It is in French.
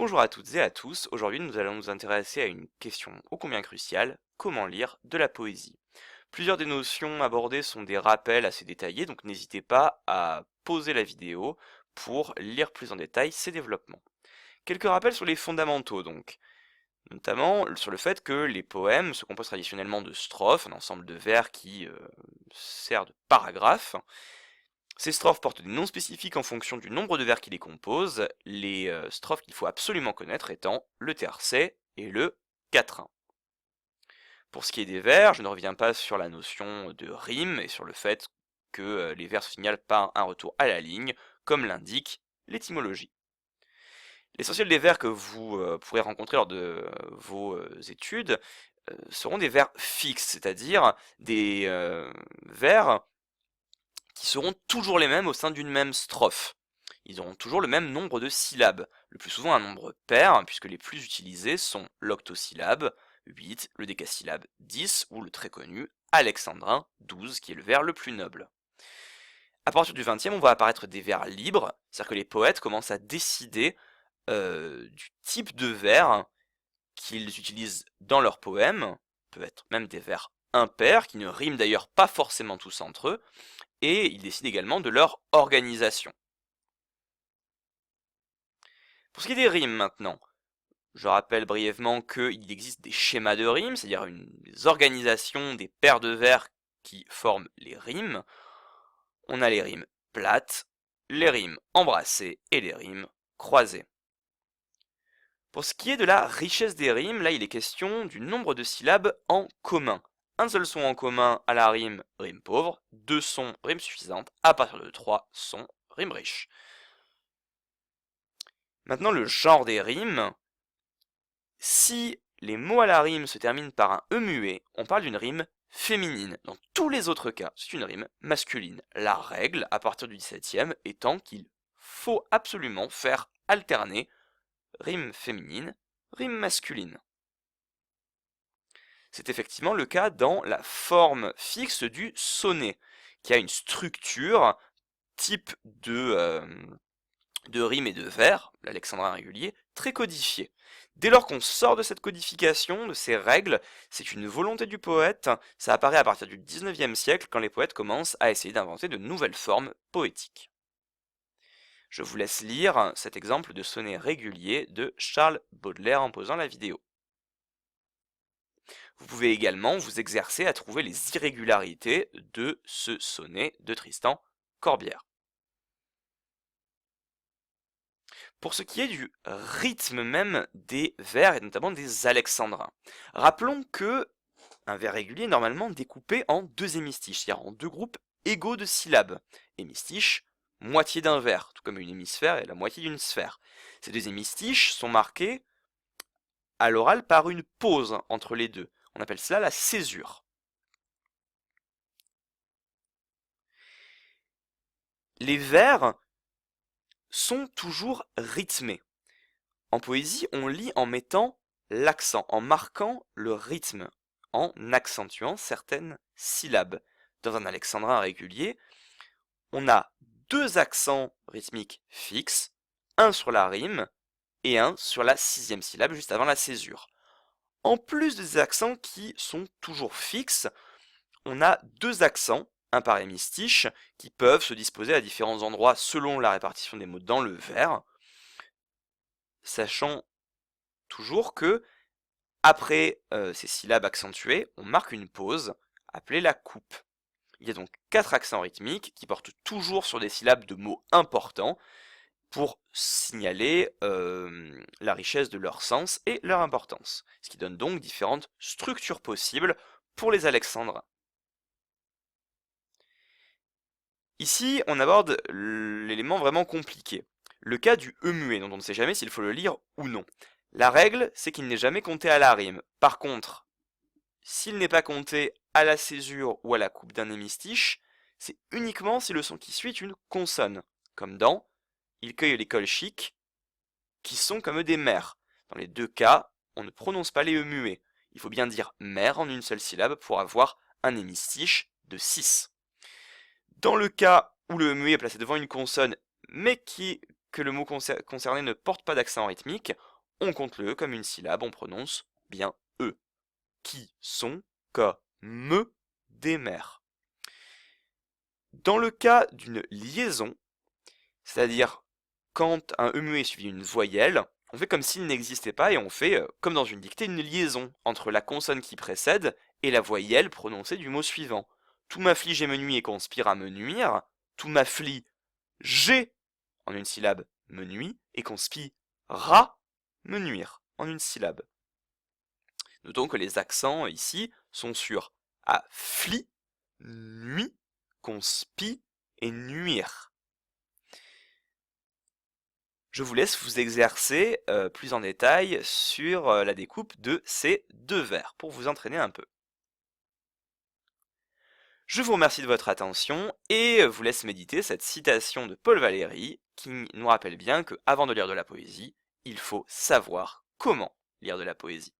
Bonjour à toutes et à tous, aujourd'hui nous allons nous intéresser à une question ô combien cruciale, comment lire de la poésie. Plusieurs des notions abordées sont des rappels assez détaillés, donc n'hésitez pas à pauser la vidéo pour lire plus en détail ces développements. Quelques rappels sur les fondamentaux donc, notamment sur le fait que les poèmes se composent traditionnellement de strophes, un ensemble de vers qui sert de paragraphe. Ces strophes portent des noms spécifiques en fonction du nombre de vers qui les composent, les strophes qu'il faut absolument connaître étant le tercet et le quatrain. Pour ce qui est des vers, je ne reviens pas sur la notion de rime et sur le fait que les vers se signalent par un retour à la ligne, comme l'indique l'étymologie. L'essentiel des vers que vous pourrez rencontrer lors de vos études seront des vers fixes, c'est-à-dire des vers qui seront toujours les mêmes au sein d'une même strophe. Ils auront toujours le même nombre de syllabes, le plus souvent un nombre pair, puisque les plus utilisés sont l'octosyllabe, 8, le décasyllabe, 10, ou le très connu alexandrin, 12, qui est le vers le plus noble. À partir du 20e, on va apparaître des vers libres, c'est-à-dire que les poètes commencent à décider du type de vers qu'ils utilisent dans leurs poèmes, peuvent être même des vers impairs, qui ne riment d'ailleurs pas forcément tous entre eux, et ils décident également de leur organisation. Pour ce qui est des rimes maintenant, je rappelle brièvement qu'il existe des schémas de rimes, c'est-à-dire des organisations des paires de vers qui forment les rimes. On a les rimes plates, les rimes embrassées et les rimes croisées. Pour ce qui est de la richesse des rimes, là il est question du nombre de syllabes en commun. Un seul son en commun à la rime pauvre, deux sons rime suffisante, à partir de trois sons rime riche. Maintenant le genre des rimes, si les mots à la rime se terminent par un E muet, on parle d'une rime féminine. Dans tous les autres cas, c'est une rime masculine. La règle, à partir du 17e, étant qu'il faut absolument faire alterner rime féminine, rime masculine. C'est effectivement le cas dans la forme fixe du sonnet, qui a une structure type de rime et de vers, l'alexandrin régulier, très codifié. Dès lors qu'on sort de cette codification, de ces règles, c'est une volonté du poète, ça apparaît à partir du 19e siècle quand les poètes commencent à essayer d'inventer de nouvelles formes poétiques. Je vous laisse lire cet exemple de sonnet régulier de Charles Baudelaire en posant la vidéo. Vous pouvez également vous exercer à trouver les irrégularités de ce sonnet de Tristan Corbière. Pour ce qui est du rythme même des vers et notamment des alexandrins, rappelons que un vers régulier est normalement découpé en deux hémistiches, c'est-à-dire en deux groupes égaux de syllabes. Hémistiche, moitié d'un vers, tout comme une hémisphère est la moitié d'une sphère. Ces deux hémistiches sont marqués à l'oral par une pause entre les deux. On appelle cela la césure. Les vers sont toujours rythmés. En poésie, on lit en mettant l'accent, en marquant le rythme, en accentuant certaines syllabes. Dans un alexandrin régulier, on a deux accents rythmiques fixes, un sur la rime et un sur la sixième syllabe juste avant la césure. En plus des accents qui sont toujours fixes, on a deux accents, un par hémistiche, qui peuvent se disposer à différents endroits selon la répartition des mots dans le vers, sachant toujours que après ces syllabes accentuées, on marque une pause, appelée la coupe. Il y a donc quatre accents rythmiques qui portent toujours sur des syllabes de mots importants pour signaler la richesse de leur sens et leur importance, ce qui donne donc différentes structures possibles pour les alexandrins. Ici, on aborde l'élément vraiment compliqué, le cas du E muet, dont on ne sait jamais s'il faut le lire ou non. La règle, c'est qu'il n'est jamais compté à la rime. Par contre, s'il n'est pas compté à la césure ou à la coupe d'un hémistiche, c'est uniquement si le son qui suit est une consonne, comme dans « Il cueille les colchiques » qui sont comme des mères. Dans les deux cas, on ne prononce pas les E muets. Il faut bien dire mère en une seule syllabe pour avoir un hémistiche de 6. Dans le cas où le muet est placé devant une consonne, mais que le mot concerné ne porte pas d'accent rythmique, on compte le E comme une syllabe, on prononce bien E. Qui sont comme des mères. Dans le cas d'une liaison, c'est-à-dire quand un E muet est suivi d'une voyelle, on fait comme s'il n'existait pas et on fait, comme dans une dictée, une liaison entre la consonne qui précède et la voyelle prononcée du mot suivant. Tout m'afflige et me nuit et conspire à me nuire. Tout m'afflige en une syllabe me nuit et conspira me nuire en une syllabe. Notons que les accents ici sont sur affli, nuit, conspi et nuire. Je vous laisse vous exercer plus en détail sur la découpe de ces deux vers pour vous entraîner un peu. Je vous remercie de votre attention et vous laisse méditer cette citation de Paul Valéry qui nous rappelle bien qu'avant de lire de la poésie, il faut savoir comment lire de la poésie.